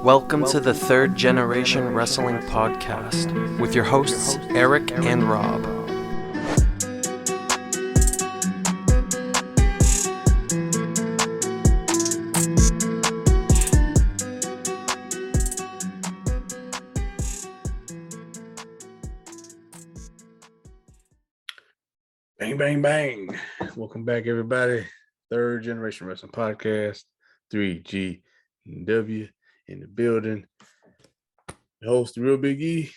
Welcome to the Third Generation Wrestling Podcast with your hosts, Eric and Rob. Bang, bang, bang. Welcome back, everybody. Third Generation Wrestling Podcast, 3GW in the building. The host, DaReal Big E,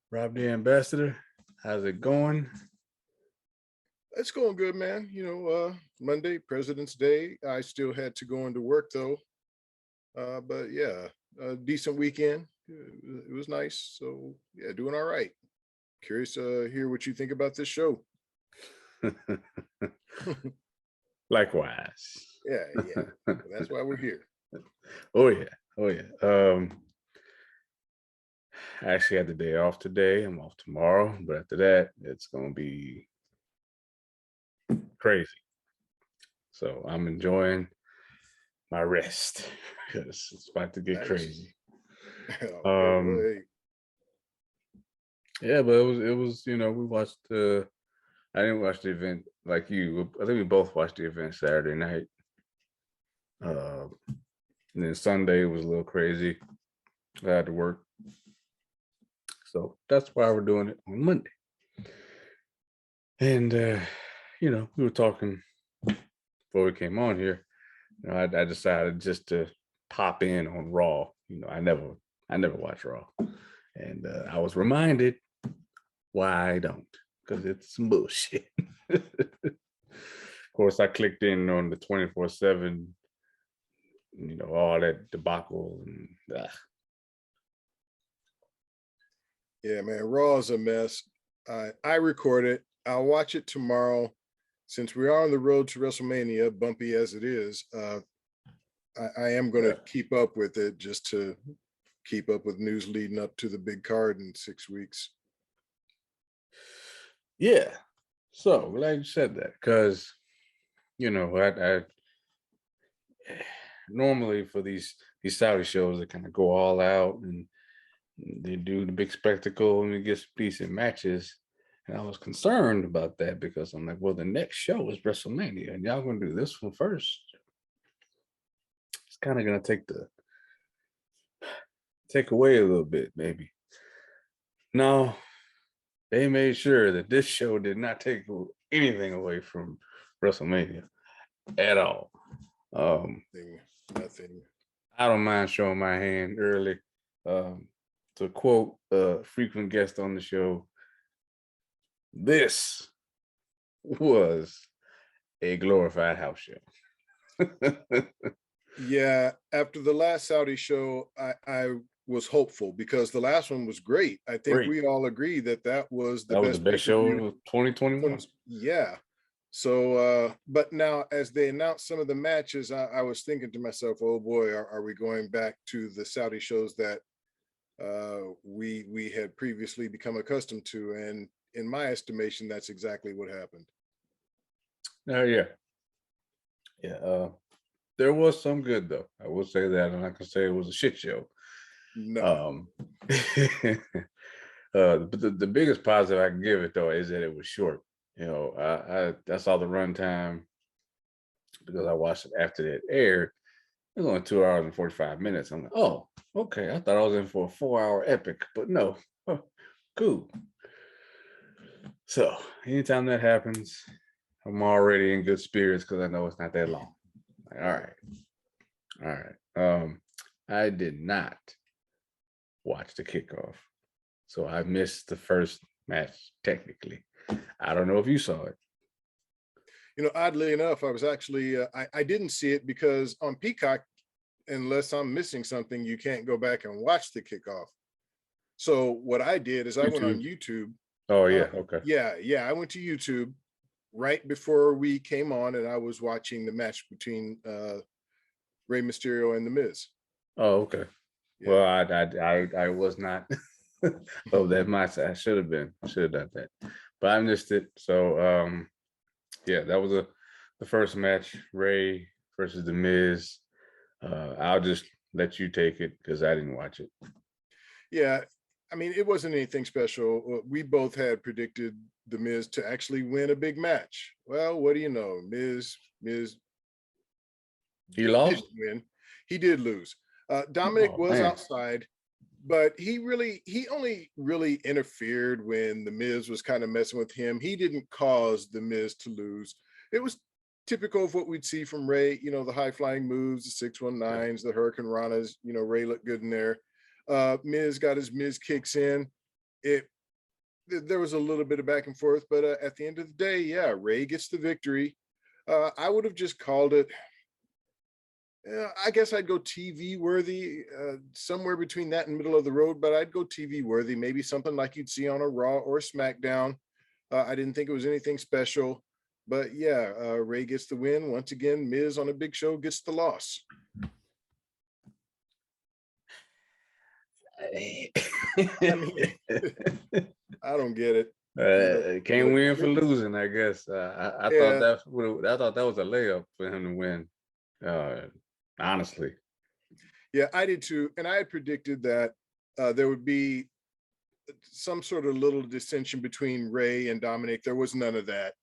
Rob the Ambassador. How's it going? It's going good, man. Monday, President's Day. I still had to go into work, though. But yeah, a decent weekend. It was nice. So, yeah, doing all right. Curious to hear what you think about this show. Likewise. Yeah. That's why we're here. Oh yeah. I actually had the day off today. I'm off tomorrow, but after that, it's gonna be crazy. So I'm enjoying my rest because it's about to get Nice. crazy. Yeah, but it was we watched I didn't watch the event like you. I think we both watched the event Saturday night. And then Sunday was a little crazy. I had to work. So that's why we're doing it on Monday. And we were talking before we came on here. I decided just to pop in on Raw. I never watch Raw. And I was reminded why I don't. Because it's some bullshit. Of course, I clicked in on the 24/7, all that debacle and Yeah, man. Raw is a mess. I record it. I'll watch it tomorrow. Since we are on the road to WrestleMania, bumpy as it is, I am going to keep up with it just to keep up with news leading up to the big card in 6 weeks. Yeah. So glad you said that because, I normally for these Saudi shows, they kind of go all out and they do the big spectacle and it gets decent matches. And I was concerned about that because I'm like, well, the next show is WrestleMania and y'all going to do this one first. It's kind of going to take away a little bit, maybe. No. They made sure that this show did not take anything away from WrestleMania at all. Nothing. I don't mind showing my hand early. To quote a frequent guest on the show, this was a glorified house show. Yeah, after the last Saudi show, I was hopeful because the last one was great. I think we all agree that was the best show of 2021. Yeah. So, but now as they announced some of the matches, I was thinking to myself, oh boy, are we going back to the Saudi shows that we had previously become accustomed to? And in my estimation, that's exactly what happened. Yeah. There was some good though. I will say that, and I can say it was a shit show. No. But the biggest positive I can give it though is that it was short. I saw the runtime because I watched it after it aired. It was only 2 hours and 45 minutes. I'm like, oh, okay. I thought I was in for a 4-hour epic, but no. Cool. So anytime that happens, I'm already in good spirits because I know it's not that long. Like, all right. I did not watch the kickoff. So I missed the first match technically. I don't know if you saw it. Oddly enough, I was actually, I didn't see it because on Peacock, unless I'm missing something, you can't go back and watch the kickoff. So what I did is I went on YouTube. Oh, yeah. Okay. Yeah. I went to YouTube right before we came on and I was watching the match between Rey Mysterio and The Miz. Oh, okay. Yeah. Well, I was not of that mindset. I should have been. I should have done that. But I missed it. So that was the first match, Rey versus The Miz. I'll just let you take it because I didn't watch it. Yeah, I mean, it wasn't anything special. We both had predicted The Miz to actually win a big match. Well, what do you know? Miz He lost? didn't win. He did lose. Dominic was outside, but he only really interfered when The Miz was kind of messing with him. He didn't cause The Miz to lose. It was typical of what we'd see from Ray, the high flying moves, the 619s, the Hurricane Ranas. Ray looked good in there. Miz got his Miz kicks in. There was a little bit of back and forth, but at the end of the day, yeah, Ray gets the victory. I would have just called it, I guess I'd go TV worthy, somewhere between that and middle of the road, but I'd go TV worthy, maybe something like you'd see on a Raw or a SmackDown. I didn't think it was anything special, but yeah, Ray gets the win. Once again, Miz on a big show gets the loss. I mean, I don't get it. Can't win for losing, I guess. I thought that was a layup for him to win. Honestly. Yeah, I did too. And I had predicted that there would be some sort of little dissension between Ray and Dominic. There was none of that.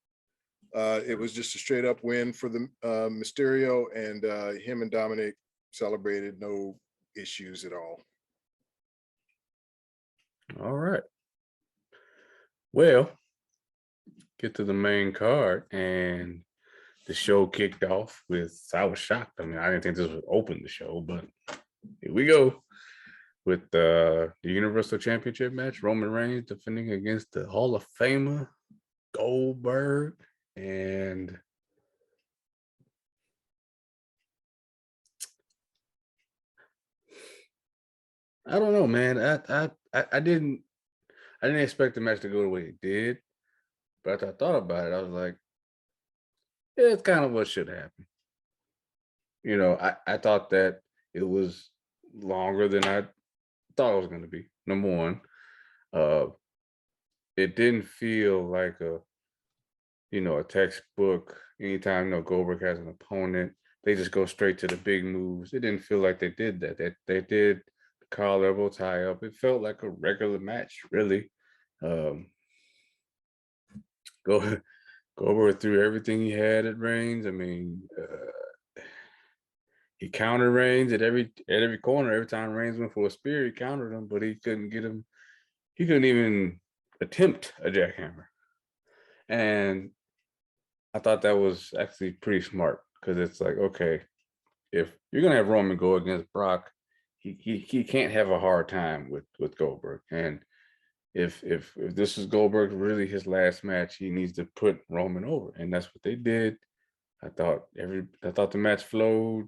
It was just a straight up win for the Mysterio, and him and Dominic celebrated, no issues at all. All right. Well, get to the main card, and the show kicked off with, I was shocked. I mean, I didn't think this would open the show, but here we go with the Universal Championship match. Roman Reigns defending against the Hall of Famer Goldberg, and I don't know, man. I didn't expect the match to go the way it did, but I thought about it. I was like, yeah, it's kind of what should happen. I thought that it was longer than I thought it was going to be. Number one, it didn't feel like a textbook. Anytime Goldberg has an opponent, they just go straight to the big moves. It didn't feel like they did that. They did the collar elbow tie up. It felt like a regular match, really. Goldberg threw everything he had at Reigns. I mean, he countered Reigns at every corner. Every time Reigns went for a spear, he countered him, but he couldn't get him. He couldn't even attempt a jackhammer. And I thought that was actually pretty smart, because it's like, okay, if you're gonna have Roman go against Brock, he can't have a hard time with Goldberg. And if this is Goldberg really his last match, he needs to put Roman over, and that's what they did. I thought the match flowed.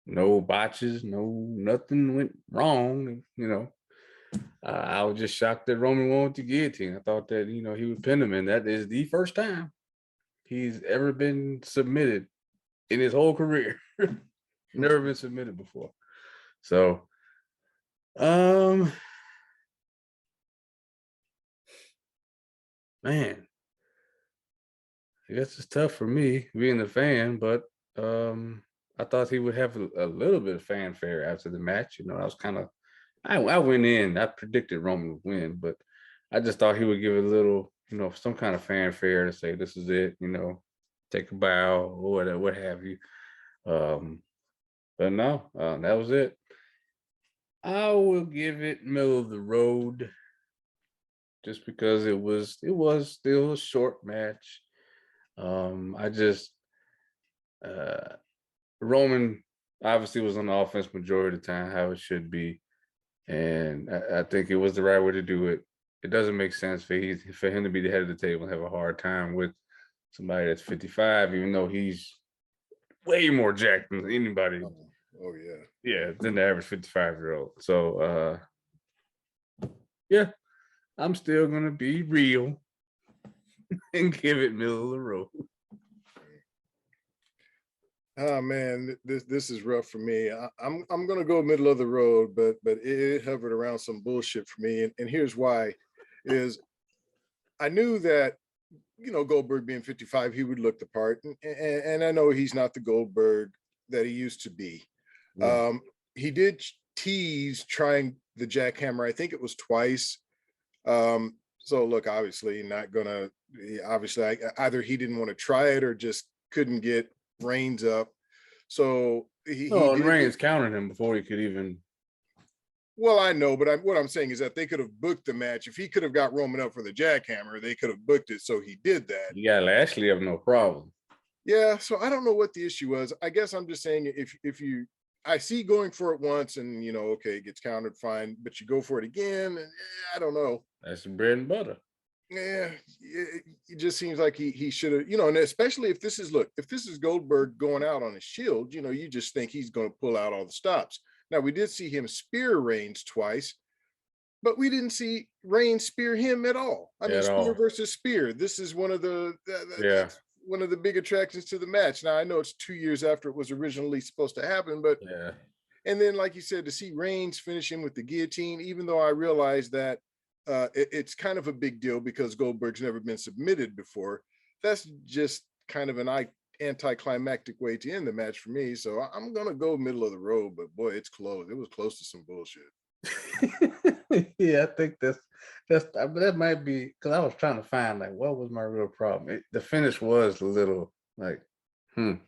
No botches, nothing went wrong. I was just shocked that Roman wanted to guillotine. I thought that he would pin him, and that is the first time he's ever been submitted in his whole career. Never been submitted before. So, man, I guess it's tough for me being a fan, but I thought he would have a little bit of fanfare after the match. I was kind of, I went in, I predicted Roman would win, but I just thought he would give a little, some kind of fanfare to say, this is it, take a bow or what have you. But no, that was it. I will give it middle of the road, just because it was still a short match. Roman obviously was on the offense majority of the time, how it should be. And I think it was the right way to do it. It doesn't make sense for him to be the head of the table and have a hard time with somebody that's 55, even though he's way more jacked than anybody. Oh yeah. Yeah, than the average 55-year-old. So yeah, I'm still gonna be real and give it middle of the road. Oh man, this is rough for me. I'm gonna go middle of the road, but it hovered around some bullshit for me, and here's why: is I knew that Goldberg being 55, he would look the part, and I know he's not the Goldberg that he used to be. Yeah. He did tease trying the jackhammer. I think it was twice. So look, obviously not gonna. Obviously, either he didn't want to try it or just couldn't get Reigns up. So he And did. Reigns counted him before he could even. Well, I know, but what I'm saying is that they could have booked the match. If he could have got Roman up for the jackhammer, they could have booked it. So he did that. You got Lashley have no problem. Yeah. So I don't know what the issue was. I guess I'm just saying if you, I see going for it once and okay, it gets countered, fine, but you go for it again, and I don't know. That's the bread and butter. Yeah, it just seems like he should have, and especially if this is Goldberg going out on a shield, you just think he's going to pull out all the stops. Now, we did see him spear Reigns twice, but we didn't see Reigns spear him at all. I mean, spear versus spear. This is one of the one of the big attractions to the match. Now, I know it's 2 years after it was originally supposed to happen, but and then, like you said, to see Reigns finish him with the guillotine, even though I realize that it's kind of a big deal because Goldberg's never been submitted before. That's just kind of an anticlimactic way to end the match for me. So I'm gonna go middle of the road, but boy, it's close. It was close to some bullshit. Yeah, I think that might be because I was trying to find like what was my real problem. The finish was a little like, kind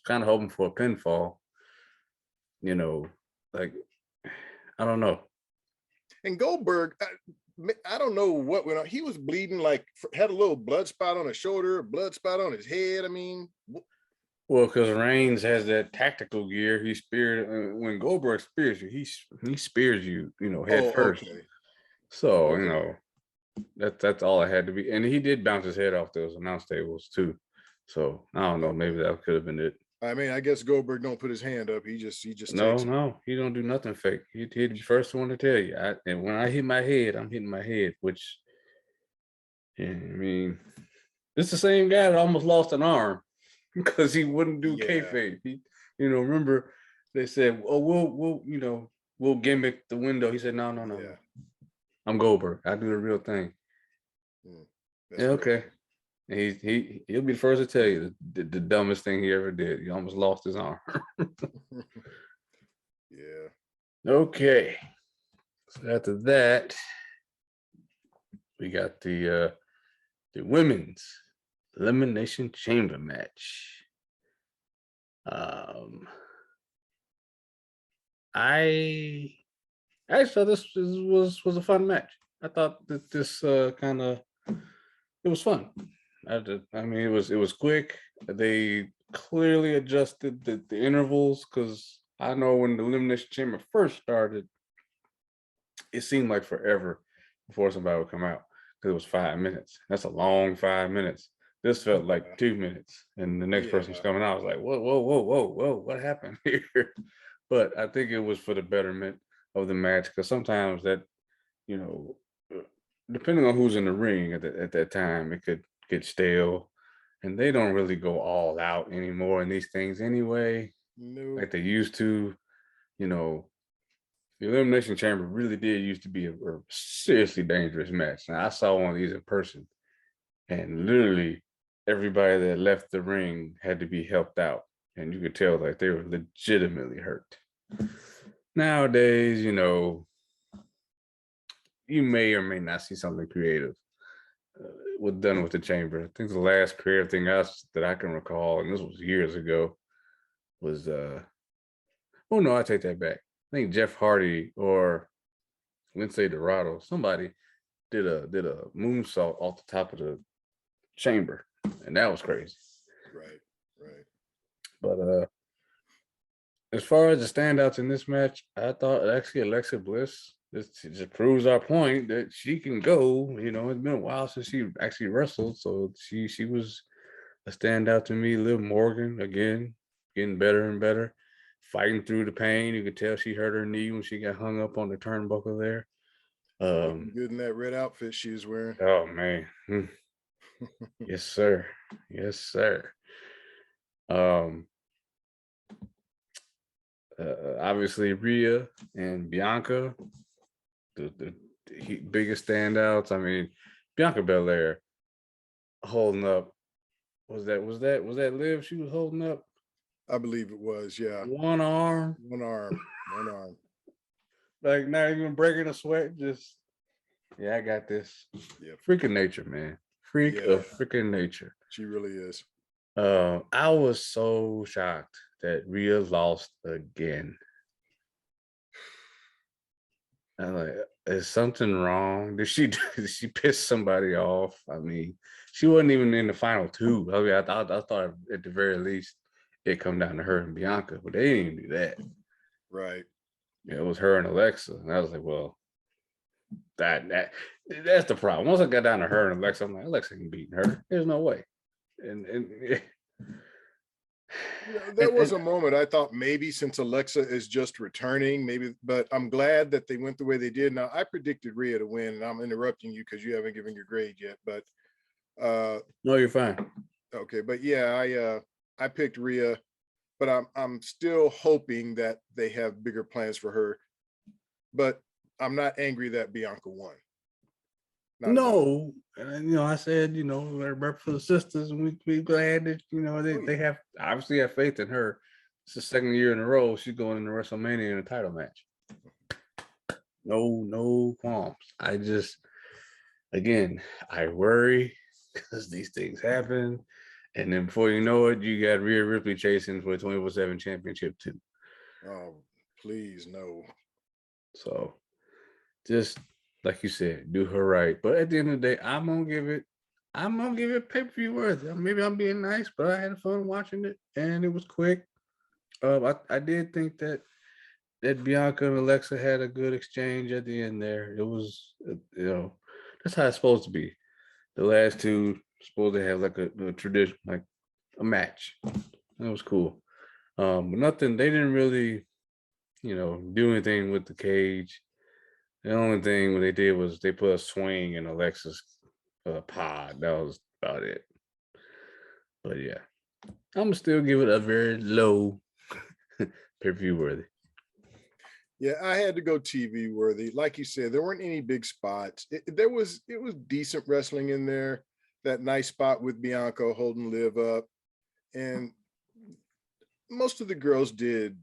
of hoping for a pinfall. Like I don't know. And Goldberg, I don't know what went on. He was bleeding, like had a little blood spot on his shoulder, a blood spot on his head. I mean, well, because Reigns has that tactical gear. He speared when Goldberg spears you. He spears you, head first. Okay. So that's all it had to be. And he did bounce his head off those announce tables too. So I don't know. Maybe that could have been it. I mean, I guess Goldberg don't put his hand up. He just no. He don't do nothing fake. He'd be the first one to tell you. And when I hit my head, I'm hitting my head. Which, I mean, it's the same guy that almost lost an arm because he wouldn't do kayfabe. He, remember they said, "Oh, we'll gimmick the window." He said, "No. Yeah. I'm Goldberg. I do the real thing." Yeah, okay. And he'll be the first to tell you the dumbest thing he ever did. He almost lost his arm. Yeah. Okay. So after that, we got the women's Elimination Chamber match. I thought this was a fun match. I thought that this it was fun. I mean, it was quick. They clearly adjusted the intervals because I know when the Elimination Chamber first started, it seemed like forever before somebody would come out because it was 5 minutes. That's a long 5 minutes. This felt like 2 minutes, and the next person was coming out. I was like, whoa, what happened here? But I think it was for the betterment of the match because sometimes that, depending on who's in the ring at that time, it could get stale, and they don't really go all out anymore in these things anyway. No. Like they used to. The Elimination Chamber really did used to be a seriously dangerous match. Now I saw one of these in person, and literally everybody that left the ring had to be helped out, and you could tell like they were legitimately hurt. Nowadays, you may or may not see something creative was done with the chamber. I think the last creative thing that I can recall, and this was years ago, was oh no, I take that back. I think Jeff Hardy or Lindsay Dorado, somebody did a moonsault off the top of the chamber, and that was crazy. Right. But as far as the standouts in this match, I thought actually Alexa Bliss. This just proves our point that she can go. It's been a while since she actually wrestled, so she was a standout to me. Liv Morgan, again, getting better and better, fighting through the pain. You could tell she hurt her knee when she got hung up on the turnbuckle there. Good in that red outfit she was wearing. Oh, man. Yes, sir. Obviously, Rhea and Bianca, the biggest standouts. I mean, Bianca Belair holding up. Was that Liv she was holding up? I believe it was. Yeah. One arm. One arm. One arm. Like not even breaking a sweat. Just, yeah, I got this. Yeah. Freak of nature, man. Freak of freaking nature. She really is. I was so shocked that Rhea lost again. I'm like, is something wrong? Did she piss somebody off? I mean, she wasn't even in the final two. I mean, I thought at the very least it come down to her and Bianca, but they didn't even do that. Right. Yeah, it was her and Alexa, and I was like, well, that's the problem. Once I got down to her and Alexa, I'm like, Alexa can beat her. There's no way. And There was a moment I thought maybe since Alexa is just returning, maybe, but I'm glad that they went the way they did. Now I predicted Rhea to win, and I'm interrupting you because you haven't given your grade yet. But no, you're fine. Okay, but yeah, I picked Rhea, but I'm still hoping that they have bigger plans for her. But I'm not angry that Bianca won. No, and I said, we're rep for the sisters, and we glad that they have obviously have faith in her. It's the second year in a row she's going into WrestleMania in a title match. No qualms. I just, again, I worry because these things happen, and then before you know it, you got Rhea Ripley chasing for a 24/7 championship too. Oh, please no. So, just. Like you said, do her right. But at the end of the day, I'm gonna give it pay-per-view worthy. Maybe I'm being nice, but I had fun watching it and it was quick. I did think that Bianca and Alexa had a good exchange at the end there. It was that's how it's supposed to be. The last two supposed to have like a tradition, like a match. That was cool. But nothing, they didn't really, do anything with the cage. The only thing they did was they put a swing in Alexa's pod. That was about it. But yeah, I'm gonna still give it a very low pay-per-view worthy. Yeah, I had to go TV worthy. Like you said, there weren't any big spots. It was decent wrestling in there. That nice spot with Bianca holding Liv up, and most of the girls did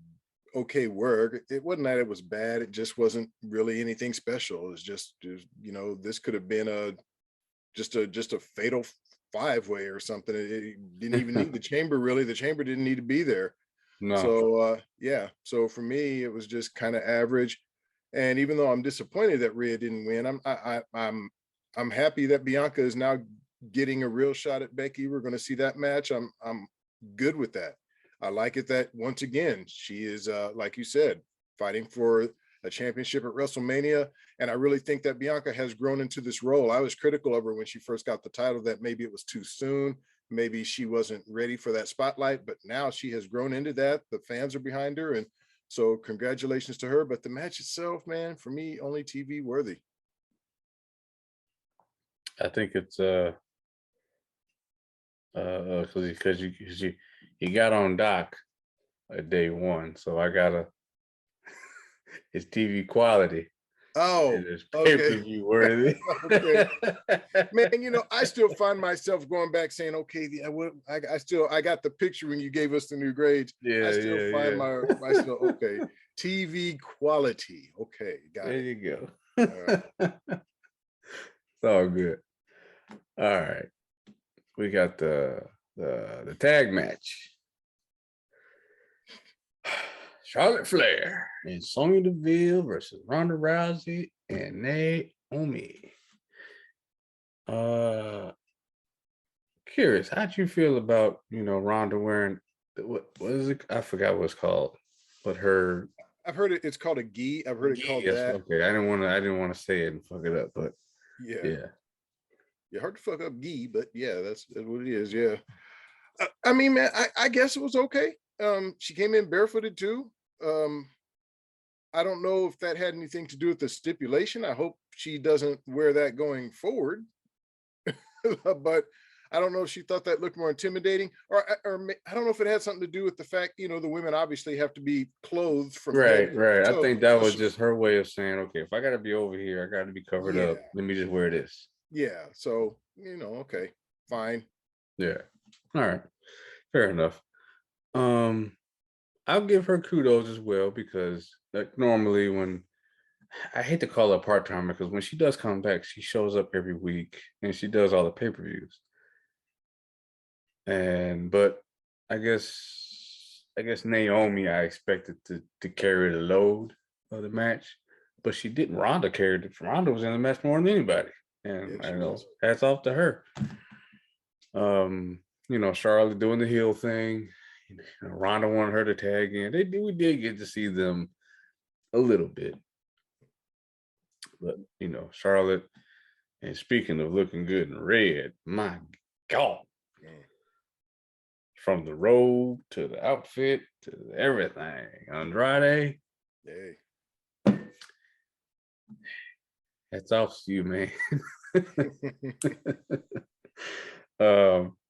okay work. It wasn't that it was bad. It just wasn't really anything special. It was just this could have been just a fatal 5-way or something. It didn't even need the chamber, really. The chamber didn't need to be there. No. So yeah. So for me, it was just kind of average. And even though I'm disappointed that Rhea didn't win, I'm happy that Bianca is now getting a real shot at Becky. We're going to see that match. I'm good with that. I like it that once again, she is, like you said, fighting for a championship at WrestleMania. And I really think that Bianca has grown into this role. I was critical of her when she first got the title, that maybe it was too soon. Maybe she wasn't ready for that spotlight, but now she has grown into that. The fans are behind her. And so congratulations to her. But the match itself, man, for me, only TV worthy. I think it's because you got on Doc at day one, so I gotta it's TV quality. Oh, it's pay-per-view worthy. Okay. Man, I still find myself going back saying, okay, I got the picture when you gave us the new grades. Yeah, I still find myself okay. TV quality. Okay, got there it. you go. Right. It's all good. All right. We got the tag match. Charlotte Flair and Sonya Deville versus Ronda Rousey and Naomi. Curious, how'd you feel about Ronda wearing what is it? I forgot what it's called, but I've heard it's called a gi. I've heard it called that. Okay, I didn't want to say it and fuck it up, but yeah. Hard to fuck up gi, but yeah, that's what it is. Yeah. I mean, man, I guess it was okay. She came in barefooted too. I don't know if that had anything to do with the stipulation. I hope she doesn't wear that going forward. But I don't know if she thought that looked more intimidating, or I don't know if it had something to do with the fact, the women obviously have to be clothed from right. I think that was just her way of saying, okay, if I got to be over here, I got to be covered up. Let me just wear this. Yeah. So, okay, fine. Yeah. All right. Fair enough. I'll give her kudos as well because like normally when I hate to call her part-timer because when she does come back, she shows up every week and she does all the pay-per-views. But I guess Naomi I expected to carry the load of the match, but she didn't. Ronda carried it. Ronda was in the match more than anybody. And Yeah, I know hats off to her. Charlotte doing the heel thing. Ronda wanted her to tag in. We did get to see them a little bit. But Charlotte, and speaking of looking good in red, my God. From the robe to the outfit to everything. Andrade. Hey. That's off to you, man.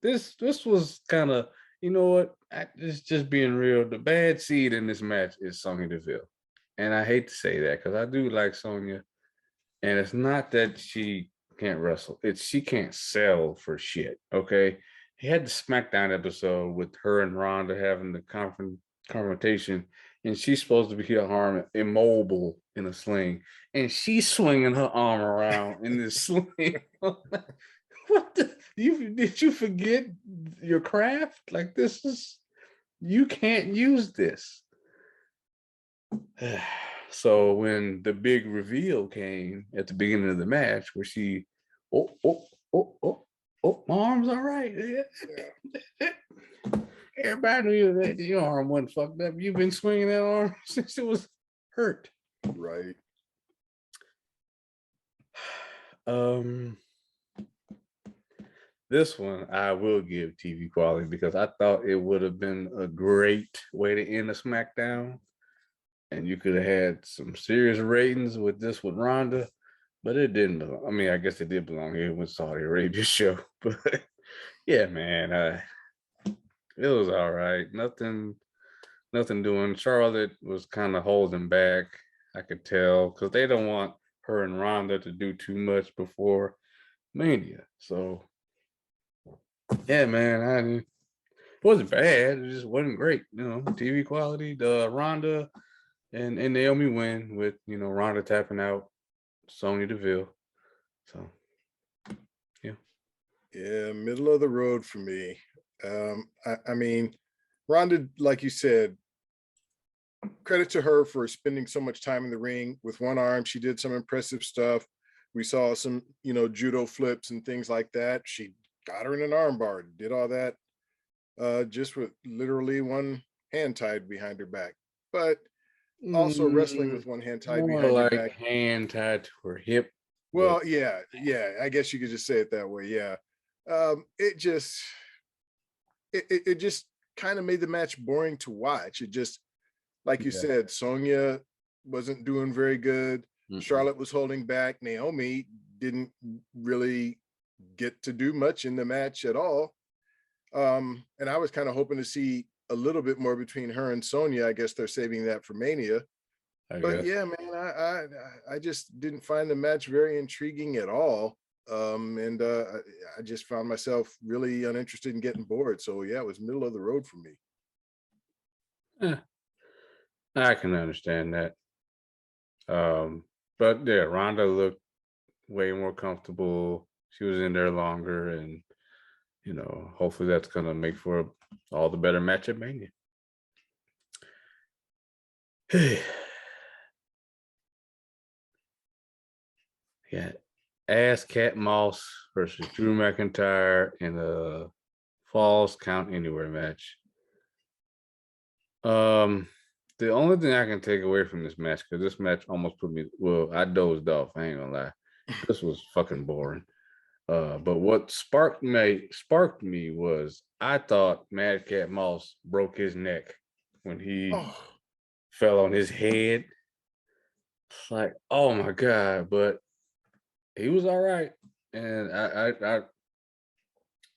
This was kind of, you know what? It's just being real. The bad seed in this match is Sonya Deville. And I hate to say that because I do like Sonya. And it's not that she can't wrestle. It's she can't sell for shit. Okay. He had the SmackDown episode with her and Ronda having the confrontation, and she's supposed to be here arm immobile in a sling, and she's swinging her arm around in this sling. What did you forget your craft? Like you can't use this. So when the big reveal came at the beginning of the match, where she, oh, my arm's all right. Yeah. Everybody knew that your arm wasn't fucked up. You've been swinging that arm since it was hurt. Right. This one I will give TV quality because I thought it would have been a great way to end a SmackDown. And you could have had some serious ratings with this with Ronda, but it didn't belong. I mean, I guess it did belong here with Saudi Arabia show. But yeah, man, it was all right. Nothing doing. Charlotte was kind of holding back. I could tell because they don't want her and Ronda to do too much before Mania. So yeah, man, it wasn't bad. It just wasn't great. TV quality. The Ronda and Naomi win with Ronda tapping out Sonya Deville. So yeah, middle of the road for me. I mean, Ronda, like you said, credit to her for spending so much time in the ring with one arm. She did some impressive stuff. We saw some, judo flips and things like that. She got her in an arm bar, did all that just with literally one hand tied behind her back. But also wrestling with one hand tied behind her back. Hand tied to her hip. Well, yeah. I guess you could just say it that way. Yeah. It just kind of made the match boring to watch. It just, like you said, Sonya wasn't doing very good. Charlotte was holding back. Naomi didn't really get to do much in the match at all. And I was kind of hoping to see a little bit more between her and Sonya. I guess they're saving that for Mania. But yeah, man, I just didn't find the match very intriguing at all. And I just found myself really uninterested in getting bored. So yeah, it was middle of the road for me. Yeah, I can understand that. But yeah, Ronda looked way more comfortable. She was in there longer, and hopefully that's gonna make for all the better match at Mania. Yeah, Ass Cat Moss versus Drew McIntyre in a Falls Count Anywhere match. The only thing I can take away from this match, because this match almost put me, I dozed off. I ain't gonna lie, this was fucking boring. But what sparked me was I thought Madcap Moss broke his neck when he fell on his head. It's like, oh my God, but he was all right. And I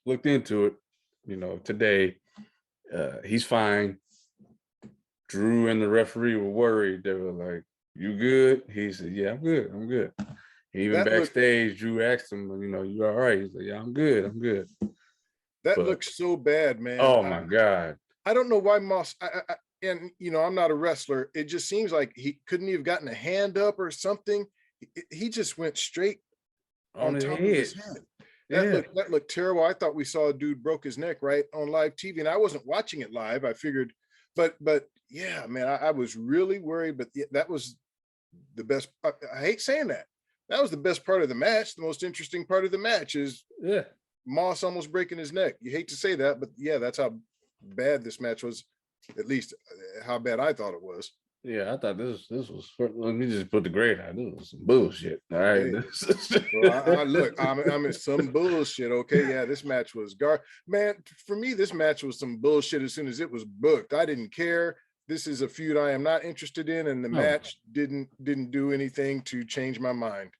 looked into it, today. He's fine. Drew and the referee were worried. They were like, "You good?" He said, "Yeah, I'm good. I'm good." Even backstage, Drew asked him, "You all right?" He's like, "Yeah, I'm good. I'm good." That looks so bad, man. Oh my God. I don't know why Moss. And I'm not a wrestler. It just seems like he couldn't have gotten a hand up or something. He just went straight on on his top head. of his head. Yeah. That looked terrible. I thought we saw a dude broke his neck right on live TV, and I wasn't watching it live. I figured, but yeah, man, I was really worried. But that was the best. I hate saying that. That was the best part of the match. The most interesting part of the match is Moss almost breaking his neck. You hate to say that, but yeah, that's how bad this match was. At least how bad I thought it was. Yeah, I thought this was. Let me just put the grade out. This was some bullshit. All right. Hey. Well, look, I'm in some bullshit. Okay, yeah, this match was man. For me, this match was some bullshit. As soon as it was booked, I didn't care. This is a feud I am not interested in, and the match didn't do anything to change my mind.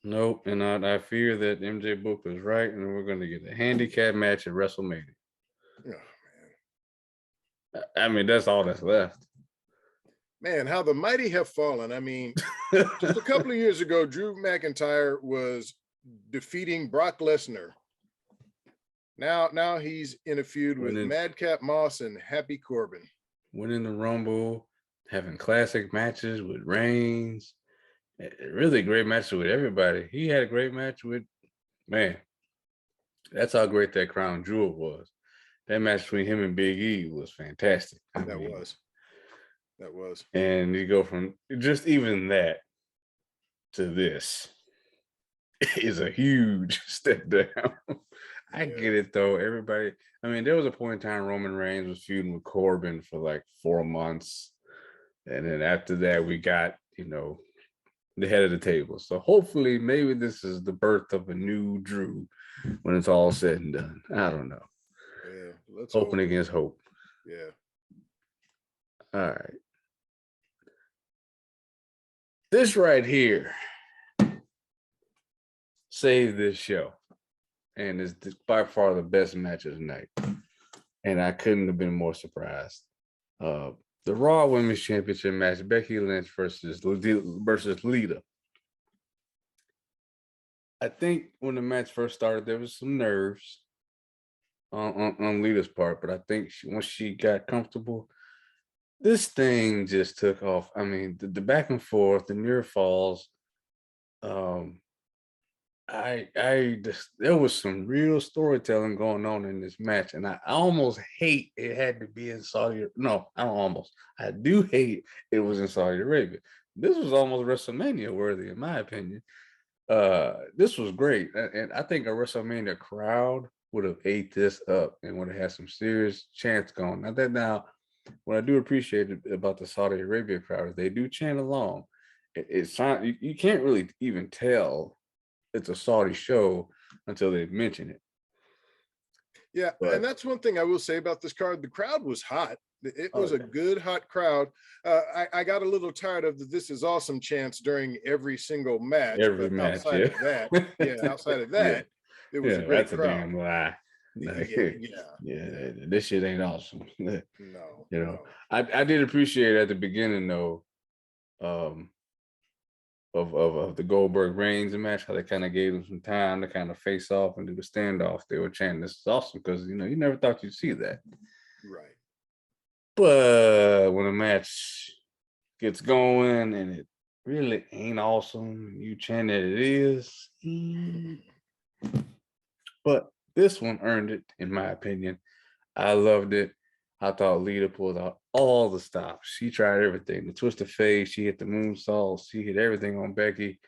Nope, and I fear that MJ Book was right, and we're going to get a handicap match at WrestleMania. Oh, man. I mean, that's all that's left. Man, how the mighty have fallen. I mean, just a couple of years ago, Drew McIntyre was defeating Brock Lesnar. Now he's in a feud with Madcap Moss and Happy Corbin. Winning the Rumble, having classic matches with Reigns. Really great matches with everybody. He had a great match with, man, that's how great that crown jewel was. That match between him and Big E was fantastic. That was. And you go from just even that to this is a huge step down. I get it though. Everybody, I mean, there was a point in time Roman Reigns was feuding with Corbin for like 4 months. And then after that, we got, the head of the table. So hopefully maybe this is the birth of a new Drew when it's all said and done. I don't know. Yeah. Let's hoping against hope. Yeah. All right. This right here saved this show. And is by far the best match of the night. And I couldn't have been more surprised. The Raw Women's Championship match, Becky Lynch versus Lita. I think when the match first started, there was some nerves on Lita's part, but I think once she got comfortable, this thing just took off. I mean, the back and forth, the near falls. There was some real storytelling going on in this match, and I almost hate it had to be in Saudi. No, I don't almost. I do hate it was in Saudi Arabia. This was almost WrestleMania worthy, in my opinion. This was great, and I think a WrestleMania crowd would have ate this up and would have had some serious chants going. Now, what I do appreciate about the Saudi Arabia crowd is they do chant along. It's not you can't really even tell it's a Saudi show until they mention it. Yeah, and that's one thing I will say about this card. The crowd was hot. It was a good, hot crowd. I got a little tired of the "This is awesome" chants during every single match. Outside of that, it was a great crowd. Damn lie. This shit ain't awesome. No. I did appreciate at the beginning though, of the Goldberg Reigns match, how they kind of gave them some time to kind of face off and do the standoff. They were chanting, "This is awesome," because you never thought you'd see that. Right. But when a match gets going and it really ain't awesome, you chant that it is. But this one earned it, in my opinion. I loved it. I thought Lita pulled out all the stops. She tried everything. The twisted face, she hit the moonsault, she hit everything on Becky.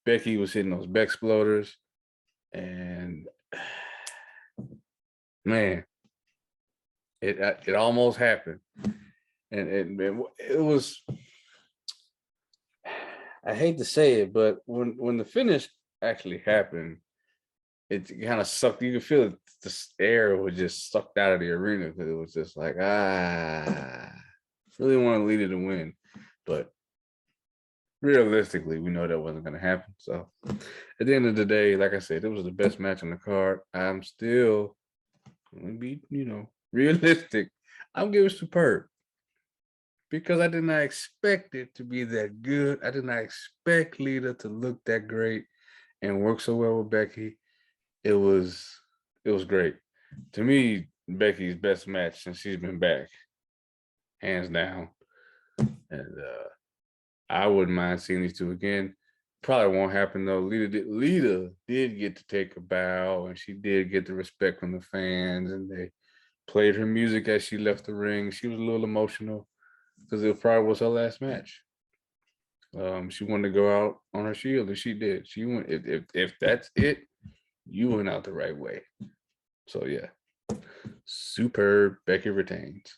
Becky was hitting those Beck exploders. And man, it almost happened. And it was, I hate to say it, but when the finish actually happened, it kind of sucked. You could feel the air was just sucked out of the arena because it was just like, really want to lead it to win. But realistically, we know that wasn't going to happen. So at the end of the day, like I said, it was the best match on the card. I'm still going to be, realistic. I'm giving superb because I did not expect it to be that good. I did not expect Lita to look that great and work so well with Becky. It was great. To me, Becky's best match since she's been back, hands down. And I wouldn't mind seeing these two again. Probably won't happen though. Lita did get to take a bow, and she did get the respect from the fans, and they played her music as she left the ring. She was a little emotional because it probably was her last match. She wanted to go out on her shield, and she did. She went. If that's it, you went out the right way. So yeah, superb. Becky retains,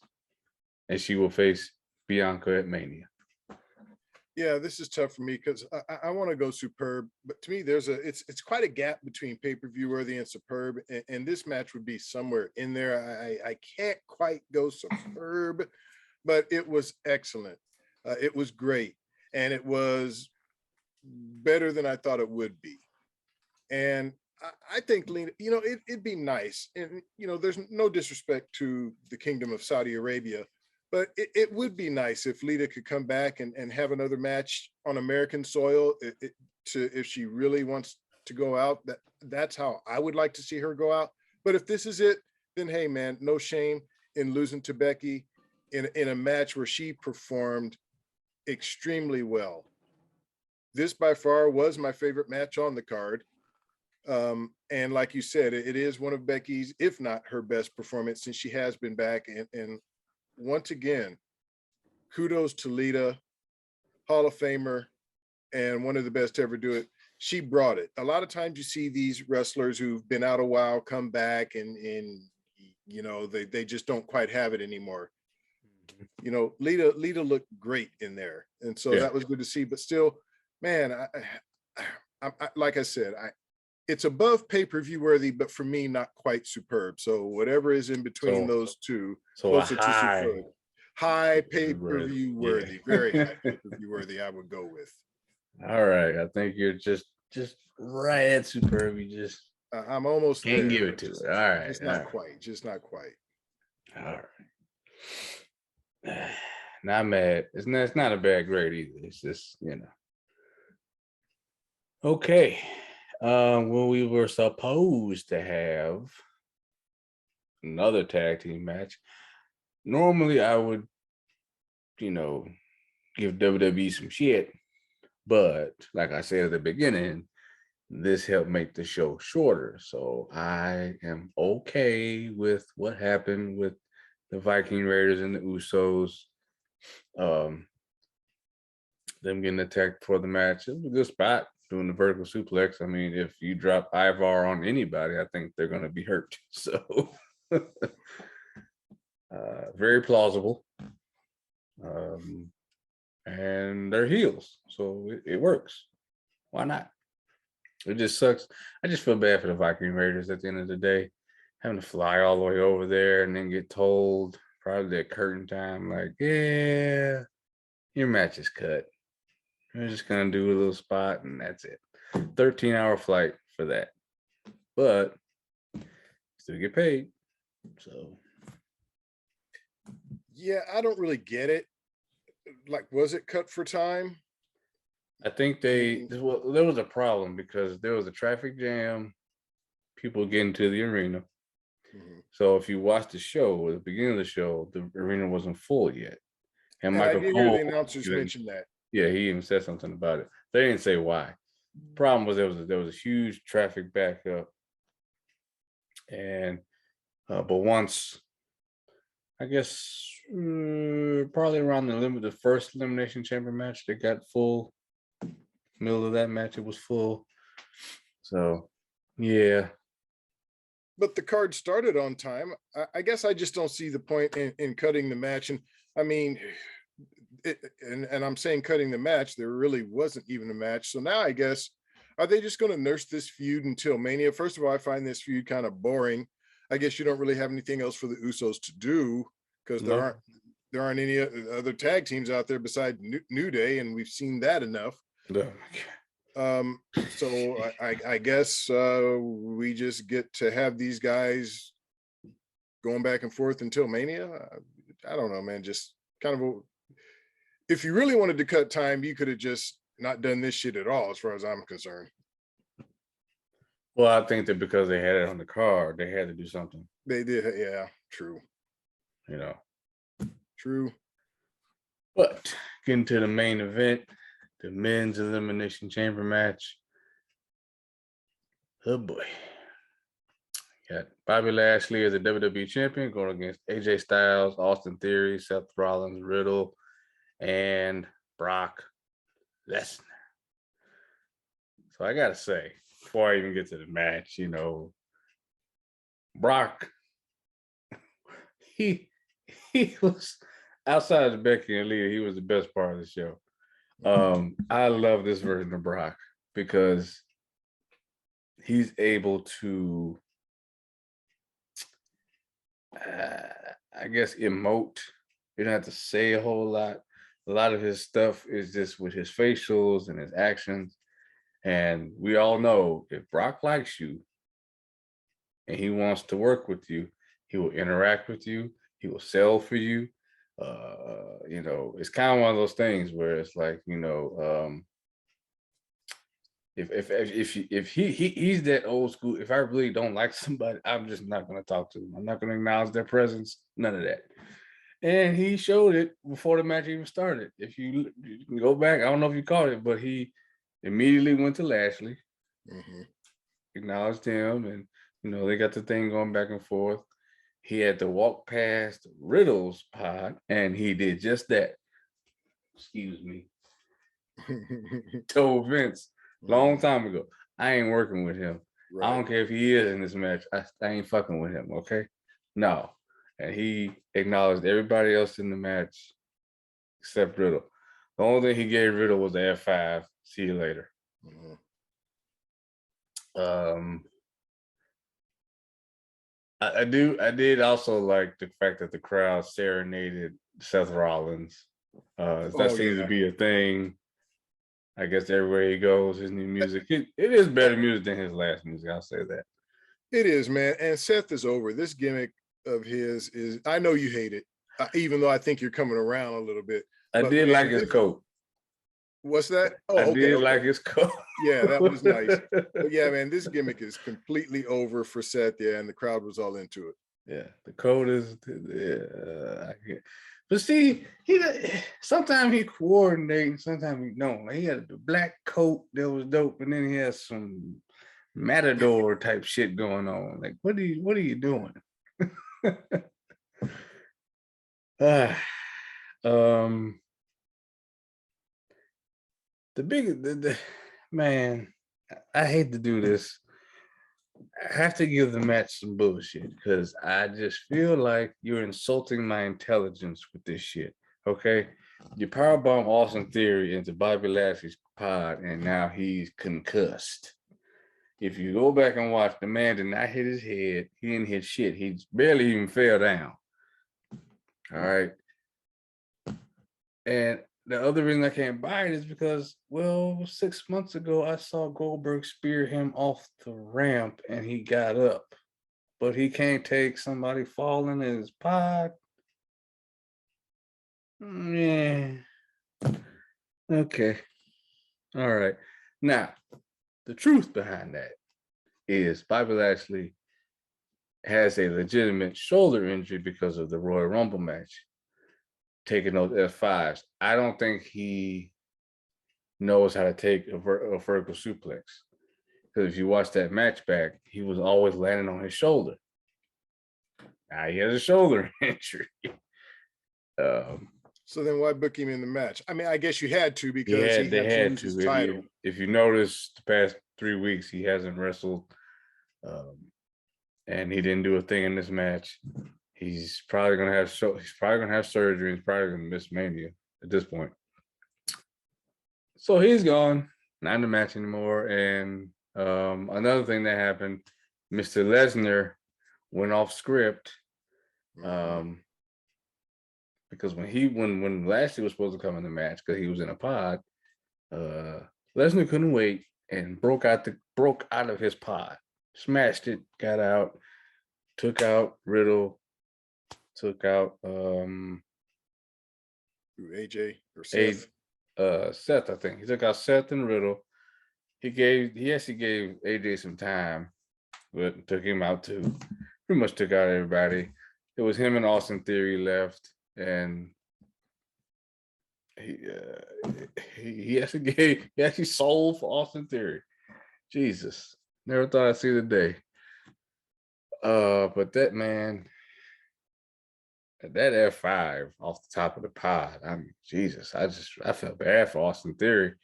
and she will face Bianca at Mania. Yeah, this is tough for me because I want to go superb, but to me, it's quite a gap between pay-per-view worthy and superb, and this match would be somewhere in there. I can't quite go superb, but it was excellent. It was great, and it was better than I thought it would be. And I think, Lena, it'd be nice, and there's no disrespect to the Kingdom of Saudi Arabia, but it would be nice if Lita could come back and have another match on American soil. If she really wants to go out, that's how I would like to see her go out. But if this is it, then hey, man, no shame in losing to Becky in a match where she performed extremely well. This by far was my favorite match on the card. And like you said, it is one of Becky's, if not her best performance since she has been back. And once again, kudos to Lita, Hall of Famer, and one of the best to ever do it. She brought it. A lot of times you see these wrestlers who've been out a while come back and they just don't quite have it anymore. Lita looked great in there. And so that was good to see. But still, man, I like I said, it's above pay-per-view worthy, but for me, not quite superb. So whatever is in between those two, closer to superb. High pay-per-view worthy, very high pay-per-view worthy, I would go with. All right. I think you're just right at superb. You just I'm almost can't there. give it to it. All right. Just not quite. Just not quite. All right. Not mad. It's not a bad grade either. It's just, Okay. When we were supposed to have another tag team match, normally I would, give WWE some shit. But like I said at the beginning, this helped make the show shorter. So I am okay with what happened with the Viking Raiders and the Usos. Them getting attacked for the match. It was a good spot doing the vertical suplex. I mean, if you drop Ivar on anybody, I think they're going to be hurt. So very plausible. And they're heels, so it works. Why not? It just sucks. I just feel bad for the Viking Raiders at the end of the day, having to fly all the way over there and then get told probably at curtain time, like, yeah, your match is cut. We're just gonna do a little spot and that's it. 13-hour flight for that, but still get paid. So yeah, I don't really get it. Like, was it cut for time? I think there was a problem because there was a traffic jam, people getting to the arena. Mm-hmm. So if you watch the show, at the beginning of the show, the arena wasn't full yet. And I did hear the announcers mention that. Yeah, he even said something about it. They didn't say why. Problem was there was a huge traffic backup, and but once, I guess probably around the first Elimination Chamber match, they got full. Middle of that match, it was full. So yeah. But the card started on time. I guess I just don't see the point in cutting the match. And I mean, and I'm saying cutting the match, there really wasn't even a match. So now I guess, are they just going to nurse this feud until Mania? First of all, I find this feud kind of boring. I guess you don't really have anything else for the Usos to do because there aren't any other tag teams out there besides New Day, and we've seen that enough. So I guess we just get to have these guys going back and forth until Mania. I don't know, man. Just kind of if you really wanted to cut time, you could have just not done this shit at all, as far as I'm concerned. Well, I think that because they had it on the card, they had to do something. They did, yeah. True. You know. True. But getting to the main event, the men's Elimination Chamber match. Oh boy. Got Bobby Lashley as the WWE champion going against AJ Styles, Austin Theory, Seth Rollins, Riddle, and Brock Lesnar. So I gotta say, before I even get to the match, you know, Brock, he was outside of Becky and Lita, he was the best part of the show. I love this version of Brock because he's able to, I guess, emote. You don't have to say a whole lot. A lot of his stuff is just with his facials and his actions. And we all know if Brock likes you and he wants to work with you, he will interact with you. He will sell for you. You know, it's kind of one of those things where it's like, you know, if he's that old school, if I really don't like somebody, I'm just not going to talk to them. I'm not going to acknowledge their presence. None of that. And he showed it before the match even started. If you can go back, I don't know if you caught it, but he immediately went to Lashley, acknowledged him, and you know they got the thing going back and forth. He had to walk past Riddle's pod, and he did just that. Excuse me. Told Vince long time ago, I ain't working with him. Right. I don't care if he is in this match. I ain't fucking with him, okay? No. And he acknowledged everybody else in the match except Riddle. The only thing he gave Riddle was the F5. See you later. I did also like the fact that the crowd serenaded Seth Rollins. That seems to be a thing. I guess everywhere he goes, his new music. It is better music than his last music. I'll say that. It is, man. And Seth is over. This gimmick of his is, I know you hate it, even though I think you're coming around a little bit. I did like his coat. What's that? Oh, I did like his coat. Yeah, that was nice. But yeah, man, this gimmick is completely over for Seth. Yeah, and the crowd was all into it. Yeah, the coat is. But see, sometimes he coordinates, sometimes he don't. Like he had the black coat that was dope, and then he has some matador type shit going on. Like, what are you doing? The man, I hate to do this. I have to give the match some bullshit because I just feel like you're insulting my intelligence with this shit. Okay, you powerbomb Austin Theory into Bobby Lashley's pod, and now he's concussed. If you go back and watch, the man did not hit his head. He didn't hit shit. He barely even fell down. All right. And the other reason I can't buy it is because, well, 6 months ago, I saw Goldberg spear him off the ramp and he got up. But he can't take somebody falling in his pod. Yeah. Okay. All right. Now, the truth behind that is Bobby Lashley has a legitimate shoulder injury because of the Royal Rumble match, taking those F5s. I don't think he knows how to take a vertical suplex. Because if you watch that match back, he was always landing on his shoulder. Now he has a shoulder injury. So then why book him in the match? I mean, I guess you had to because they had to. His title. If you notice, the past 3 weeks he hasn't wrestled, and he didn't do a thing in this match. He's probably gonna have surgery. He's probably gonna miss Mania at this point. So he's gone, not in the match anymore. And another thing that happened, Mr. Lesnar went off script. Because when Lashley was supposed to come in the match, because he was in a pod, Lesnar couldn't wait and broke out of his pod, smashed it, got out, took out Riddle, took out AJ or Seth. Seth, I think. He took out Seth and Riddle. He actually gave AJ some time, but took him out too. Pretty much took out everybody. it was him and Austin Theory left, and he actually sold for Austin Theory. Jesus, never thought I'd see the day. But that man, that F5 off the top of the pod, I mean, Jesus, I felt bad for Austin Theory.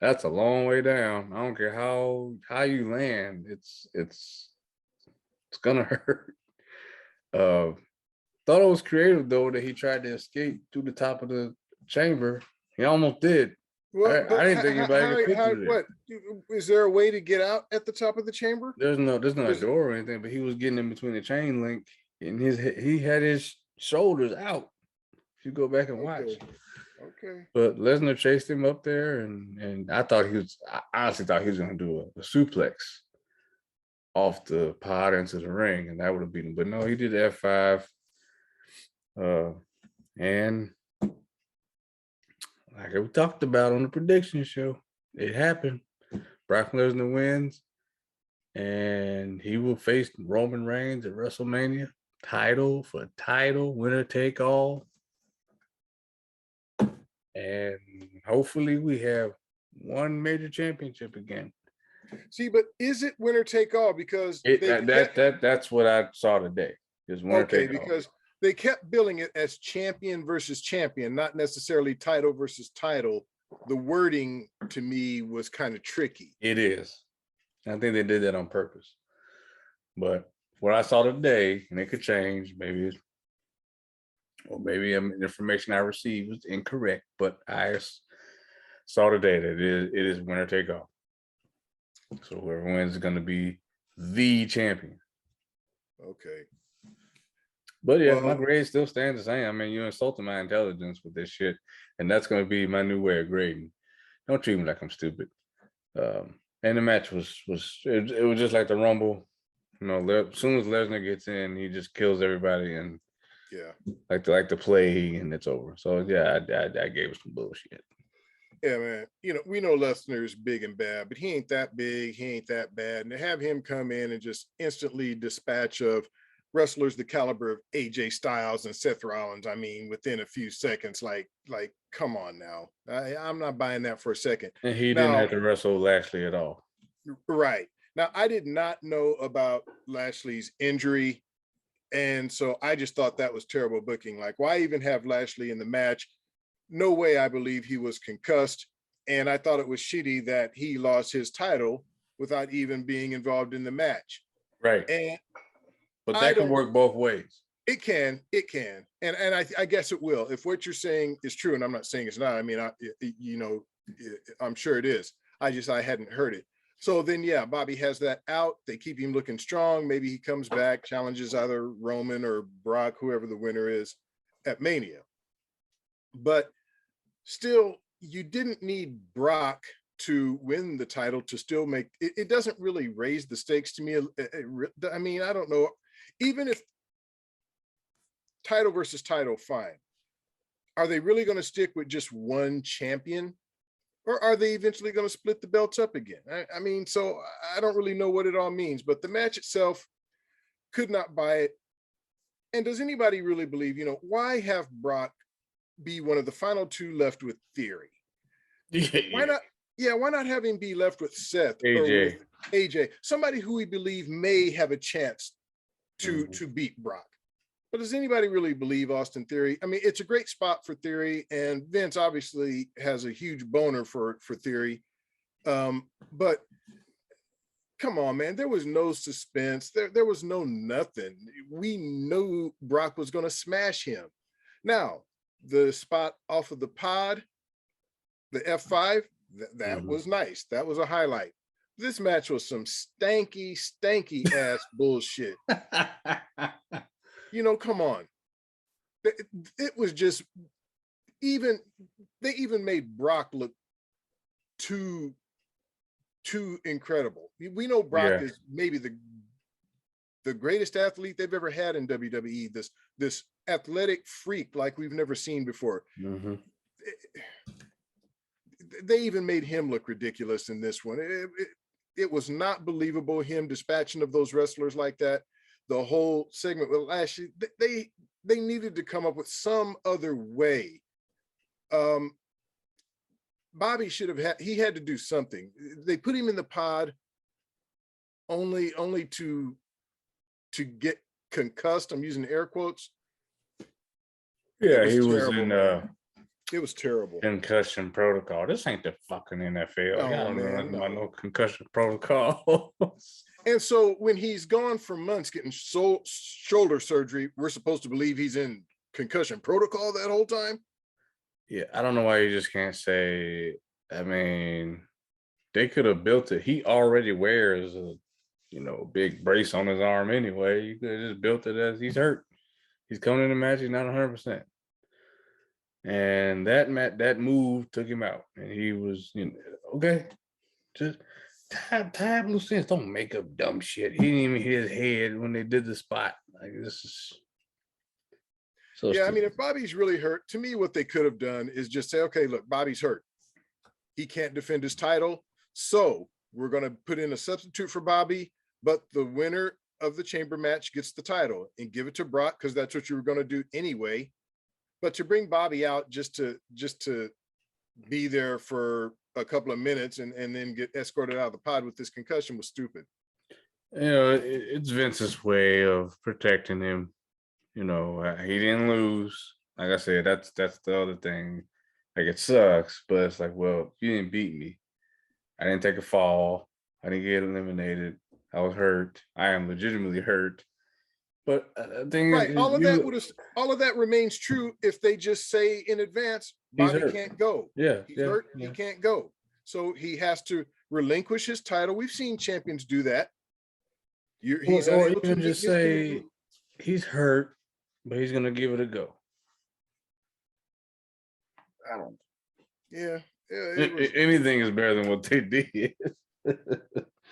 That's a long way down. I don't care how you land, it's gonna hurt. Thought it was creative though that he tried to escape through the top of the chamber. He almost did. Well, I didn't think anybody could fit through there. What is there a way to get out at the top of the chamber? There's no door or anything, but he was getting in between the chain link, and he had his shoulders out. If you go back and watch. Okay. But Lesnar chased him up there, and I honestly thought he was going to do a suplex off the pod into the ring, and that would have beaten him. But no, he did F5. And like we talked about on the prediction show, it happened. Brock Lesnar wins, and he will face Roman Reigns at WrestleMania. Title for title, winner take all. And hopefully we have one major championship again. See, but is it winner take all? Because that's what I saw today. Is winner take all. Because they kept billing it as champion versus champion, not necessarily title versus title. The wording to me was kind of tricky. It is. I think they did that on purpose. But what I saw today, and it could change, maybe information I received was incorrect, but I saw today that it is winner take all. So whoever wins is going to be the champion. Okay. But yeah, my grade still stands the same. I mean, you insulted my intelligence with this shit, and that's going to be my new way of grading. Don't treat me like I'm stupid. And the match was just like the Rumble. You know, as soon as Lesnar gets in, he just kills everybody, and like the play, and it's over. So yeah, I gave it some bullshit. Yeah, man. You know, we know Lesnar's big and bad, but he ain't that big. He ain't that bad. And to have him come in and just instantly dispatch of wrestlers the caliber of AJ Styles and Seth Rollins, I mean, within a few seconds, like, come on now. I'm not buying that for a second. And he didn't have to wrestle Lashley at all. Right. Now, I did not know about Lashley's injury. And so I just thought that was terrible booking. Like, why even have Lashley in the match? No way I believe he was concussed. And I thought it was shitty that he lost his title without even being involved in the match. Right. But that can work both ways. It can. And I guess it will. If what you're saying is true, and I'm not saying it's not, I mean, I'm sure it is. I hadn't heard it. So then, yeah, Bobby has that out. They keep him looking strong. Maybe he comes back, challenges either Roman or Brock, whoever the winner is, at Mania. But still, you didn't need Brock to win the title to still make it. It doesn't really raise the stakes to me. I mean, I don't know. Even if title versus title, fine. Are they really going to stick with just one champion? Or are they eventually going to split the belts up again? I mean, so I don't really know what it all means, but the match itself could not buy it. And does anybody really believe, why have Brock be one of the final two left with Theory? Why not? Yeah, why not have him be left with Seth or with AJ? Somebody who we believe may have a chance to beat Brock. But does anybody really believe Austin Theory? I mean, it's a great spot for Theory, and Vince obviously has a huge boner for Theory. But come on, man, there was no suspense. There was no nothing. We knew Brock was going to smash him. Now, the spot off of the pod, the F5, that was nice. That was a highlight. This match was some stanky ass bullshit. Come on. It was just they even made Brock look too incredible. We know Brock is maybe the greatest athlete they've ever had in WWE. This athletic freak like we've never seen before. They even made him look ridiculous in this one. It was not believable, him dispatching of those wrestlers like that. the whole segment with Lashley, they needed to come up with some other way. Bobby should have he had to do something. They put him in the pod only to get concussed. I'm using air quotes. Yeah, he was in it was terrible. Concussion protocol. This ain't the fucking NFL. No, I don't know man, nothing about no. no concussion protocol. And so when he's gone for months getting shoulder surgery, we're supposed to believe he's in concussion protocol that whole time. Yeah, I don't know why you just can't say. I mean, they could have built it. He already wears a, big brace on his arm anyway. You could have just built it as he's hurt. He's coming in the match. He's not 100%. And that move took him out, and he was, okay, just tie loose ends. Don't make up dumb shit. He didn't even hit his head when they did the spot. Like, this is so yeah. stupid. I mean, if Bobby's really hurt, to me, what they could have done is just say, okay, look, Bobby's hurt. He can't defend his title, so we're going to put in a substitute for Bobby, but the winner of the chamber match gets the title and give it to Brock because that's what you were going to do anyway. But to bring Bobby out just to be there for a couple of minutes and then get escorted out of the pod with this concussion was stupid. It's Vince's way of protecting him. He didn't lose. Like I said, that's the other thing. Like, it sucks, but it's like, well, you didn't beat me. I didn't take a fall. I didn't get eliminated. I was hurt. I am legitimately hurt. But the thing right, is, all of that remains true if they just say in advance, Bobby can't go. He's hurt. Yeah. He can't go. So he has to relinquish his title. We've seen champions do that. He's unable to just say he's hurt, but he's gonna give it a go. I don't. Yeah. Anything is better than what they did.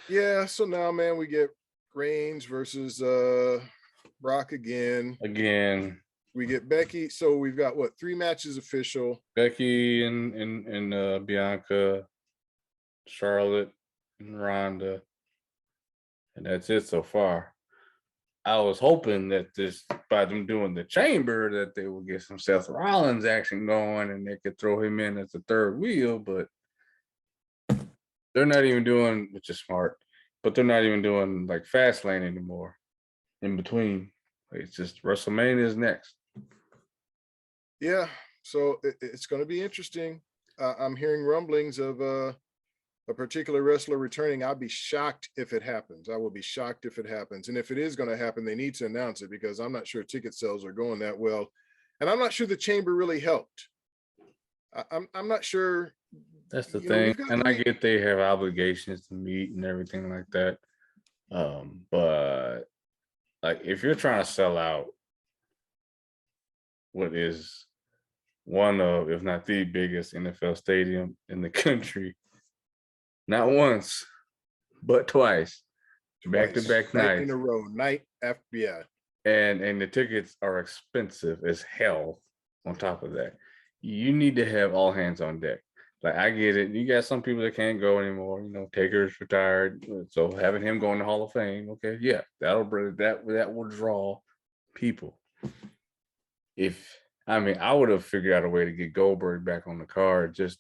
Yeah. So now, man, we get Reigns versus Brock again. We get Becky. So we've got 3 matches official. Becky and Bianca, Charlotte and Ronda, and that's it so far. I was hoping that by them doing the chamber, that they would get some Seth Rollins action going and they could throw him in as the third wheel, but they're not even doing, which is smart, but they're not even doing like Fastlane anymore in between. It's just WrestleMania is next. Yeah, so it's going to be interesting. I'm hearing rumblings of a particular wrestler returning. I'll be shocked if it happens. I will be shocked if it happens. And if it is going to happen, they need to announce it because I'm not sure ticket sales are going that well. And I'm not sure the chamber really helped. I'm not sure. That's the thing. And I get they have obligations to meet and everything like that. But like, if you're trying to sell out what is one of, if not the biggest NFL stadium in the country, not once, but twice, back-to-back nights in a row, night after, yeah. And the tickets are expensive as hell. On top of that, you need to have all hands on deck. Like, I get it. You got some people that can't go anymore. Taker's retired, so having him go in the Hall of Fame, okay, yeah, that will draw people. I would have figured out a way to get Goldberg back on the card. Just,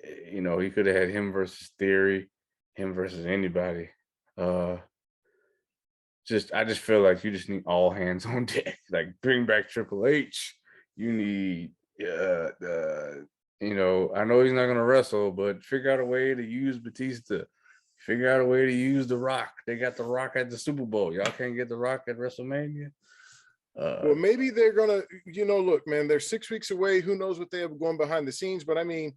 he could have had him versus Theory, him versus anybody. I just feel like you just need all hands on deck. Like, bring back Triple H. You need, I know he's not going to wrestle, but figure out a way to use Batista. Figure out a way to use The Rock. They got The Rock at the Super Bowl. Y'all can't get The Rock at WrestleMania. Well, maybe they're gonna, look, man, they're 6 weeks away. Who knows what they have going behind the scenes? But I mean,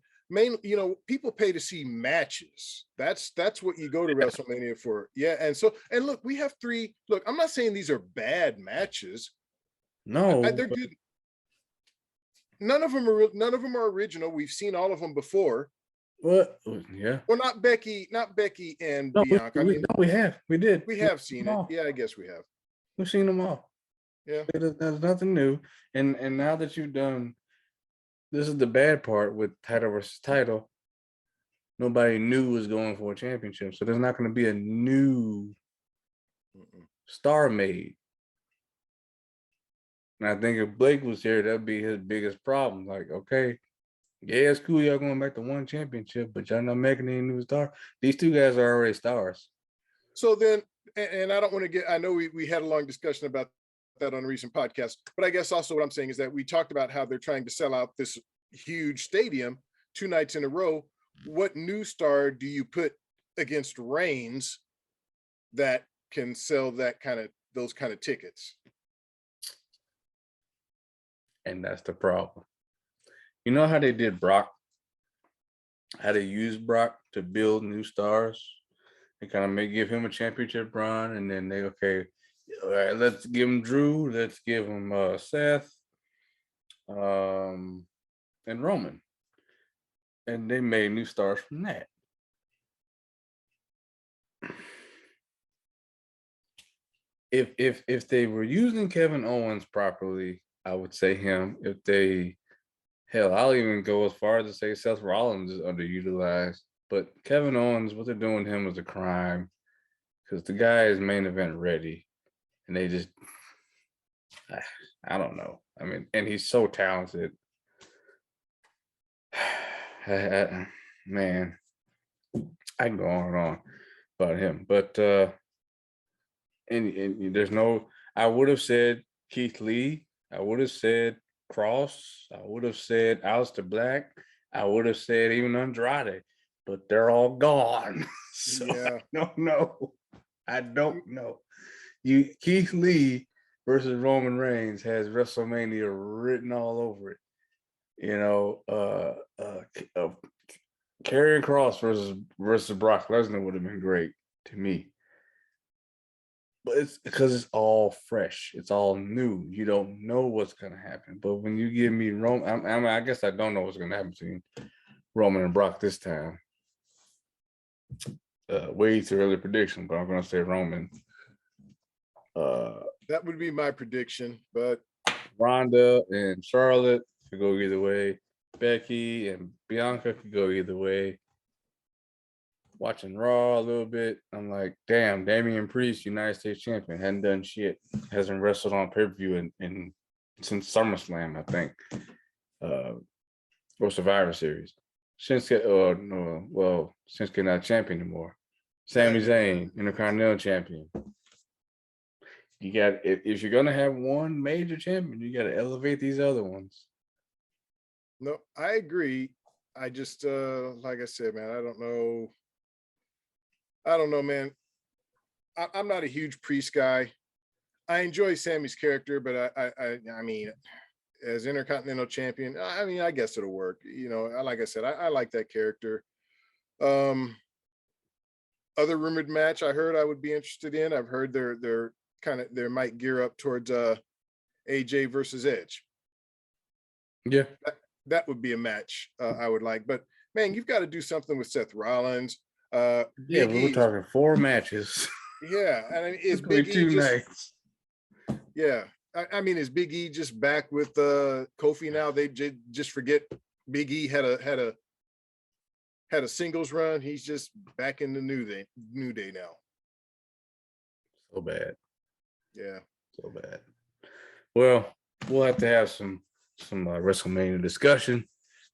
people pay to see matches. That's what you go to WrestleMania for. Yeah, and look, we have 3. Look, I'm not saying these are bad matches. No, they're good. None of them are original. We've seen all of them before. What? Yeah. Well, not Becky and Bianca. We have. We did. We have seen it. Yeah, I guess we have. We've seen them all. Yeah. There's nothing new. And now that you've done, this is the bad part with title versus title. Nobody new is going for a championship. So there's not going to be a new star made. And I think if Blake was here, that'd be his biggest problem. Like, okay, yeah, it's cool y'all going back to one championship, but y'all not making any new stars. These two guys are already stars. So then, and I don't want to get, I know we had a long discussion about that on a recent podcast, but I guess also what I'm saying is that we talked about how they're trying to sell out this huge stadium 2 nights in a row. What new star do you put against Reigns that can sell those kind of tickets? And that's the problem. You know how they did Brock? How they used Brock to build new stars? They kind of give him a championship run, and then okay, all right, let's give him Drew, let's give him Seth, and Roman. And they made new stars from that. If they were using Kevin Owens properly, I would say him. If they, hell, I'll even go as far as to say Seth Rollins is underutilized. But Kevin Owens, what they're doing to him is a crime because the guy is main event ready, and they just, I don't know. I mean, and he's so talented. Man, I can go on and on about him, but and there's no. I would have said Keith Lee. I would have said Cross. I would have said Aleister Black. I would have said even Andrade, but they're all gone. So yeah. I don't know. Keith Lee versus Roman Reigns has WrestleMania written all over it. You know, Karrion Kross versus Brock Lesnar would have been great to me. But it's because it's all fresh. It's all new. You don't know what's gonna happen. But when you give me Roman, I guess I don't know what's gonna happen between Roman and Brock this time. Way too early prediction, but I'm gonna say Roman. That would be my prediction, but Ronda and Charlotte could go either way. Becky and Bianca could go either way. Watching Raw a little bit, I'm like, damn, Damian Priest, United States champion, hadn't done shit, hasn't wrestled on pay-per-view in since SummerSlam, I think, or Survivor Series. Shinsuke, Shinsuke not champion anymore. Sami Zayn, Intercontinental champion. You got, if you're gonna have one major champion, you got to elevate these other ones. No, I agree. I just, like I said, man, I don't know, man. I'm not a huge Priest guy. I enjoy Sammy's character, but I mean, as Intercontinental champion, I mean, I guess it'll work. You know, like I said, I like that character. Other rumored match I heard I would be interested in. I've heard they're they might gear up towards AJ versus Edge. Yeah, that would be a match I would like. But man, you've got to do something with Seth Rollins. Yeah, we were talking 4 matches. Yeah, and I mean, is Big E 2 nights? Yeah, I mean, is Big E just back with Kofi now? They just forget Big E had a singles run. He's just back in the New Day now. So bad. Yeah, so bad. Well, we'll have to have some WrestleMania discussion,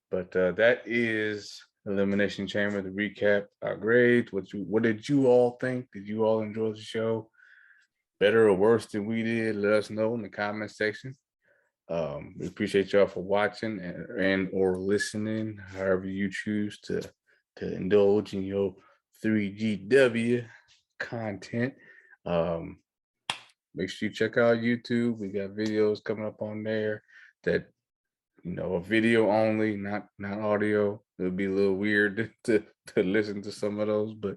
but that is Elimination Chamber. To recap our grades, what did you all think? Did you all enjoy the show? Better or worse than we did? Let us know in the comment section. We appreciate y'all for watching and or listening, however you choose to indulge in your 3GW content. Make sure you check out YouTube. We got videos coming up on there that, you know, are video only, not audio. It'll be a little weird to listen to some of those, but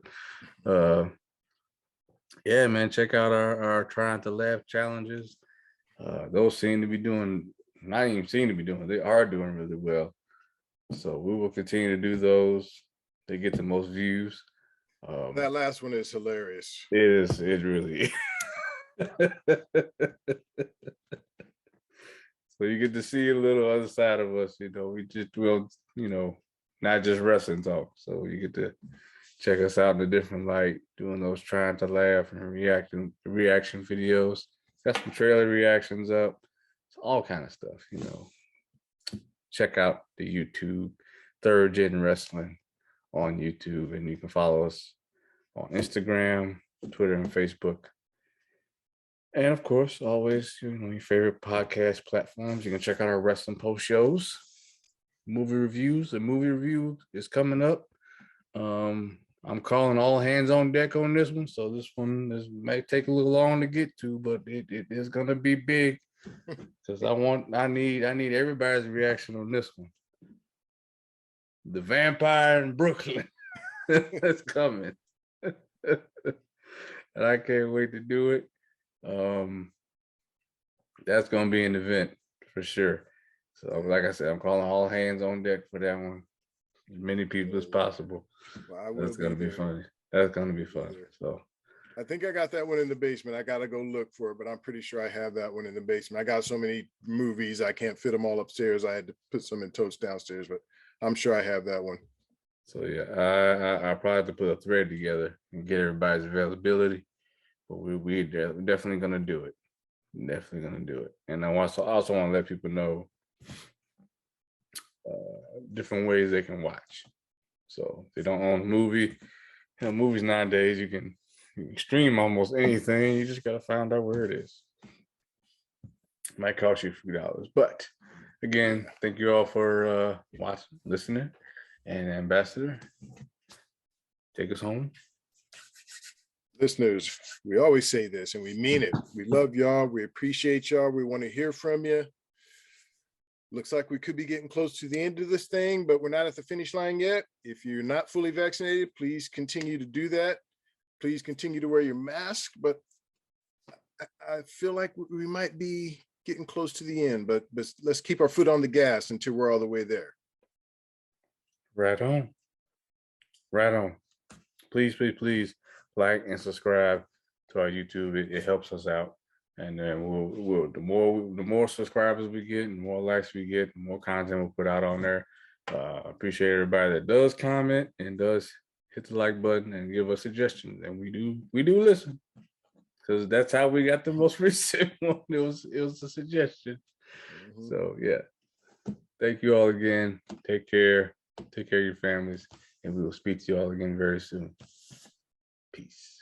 yeah, man, check out our Trying to Laugh challenges. Those seem to be doing, not even seem to be doing, they are doing really well. So we will continue to do those. They get the most views. That last one is hilarious. It really is. So you get to see a little other side of us, you know. We'll, you know, not just wrestling talk. So you get to check us out in a different light, doing those trying to laugh and reaction videos. Got some trailer reactions up. It's all kind of stuff, you know. Check out the YouTube, Third Gen Wrestling on YouTube, and you can follow us on Instagram, Twitter, and Facebook. And of course, always, you know, your favorite podcast platforms. You can check out our wrestling post shows, movie reviews. A movie review is coming up. I'm calling all hands on deck on this one. So this one might take a little long to get to, but it is gonna be big. Because I need everybody's reaction on this one. The Vampire in Brooklyn. That's coming. And I can't wait to do it. That's gonna be an event for sure. So like I said, I'm calling all hands on deck for that one. As many people as possible. Well, That's gonna be funny. That's gonna be fun. So I think I got that one in the basement. I gotta go look for it, but I'm pretty sure I have that one in the basement. I got so many movies, I can't fit them all upstairs. I had to put some in totes downstairs, but I'm sure I have that one. So yeah, I probably have to put a thread together and get everybody's availability. But we're definitely gonna do it. Definitely gonna do it. And I also want to let people know different ways they can watch. So if they don't own a movie, you know, movies nowadays you can stream almost anything. You just gotta find out where it is. It might cost you a few dollars, but again, thank you all for watching, listening, and Ambassador, take us home. Listeners, we always say this and we mean it. We love y'all. We appreciate y'all. We want to hear from you. Looks like we could be getting close to the end of this thing, but we're not at the finish line yet. If you're not fully vaccinated, please continue to do that. Please continue to wear your mask, but I feel like we might be getting close to the end, but let's keep our foot on the gas until we're all the way there. Right on. Right on. Please, please, please like and subscribe to our YouTube. It helps us out. And then we'll the more subscribers we get and the more likes we get, the more content we'll put out on there. Appreciate everybody that does comment and does hit the like button and give us suggestions. And we do listen, because that's how we got the most recent one. It was a suggestion. Mm-hmm. So yeah, thank you all again. Take care of your families, and we will speak to you all again very soon. Peace.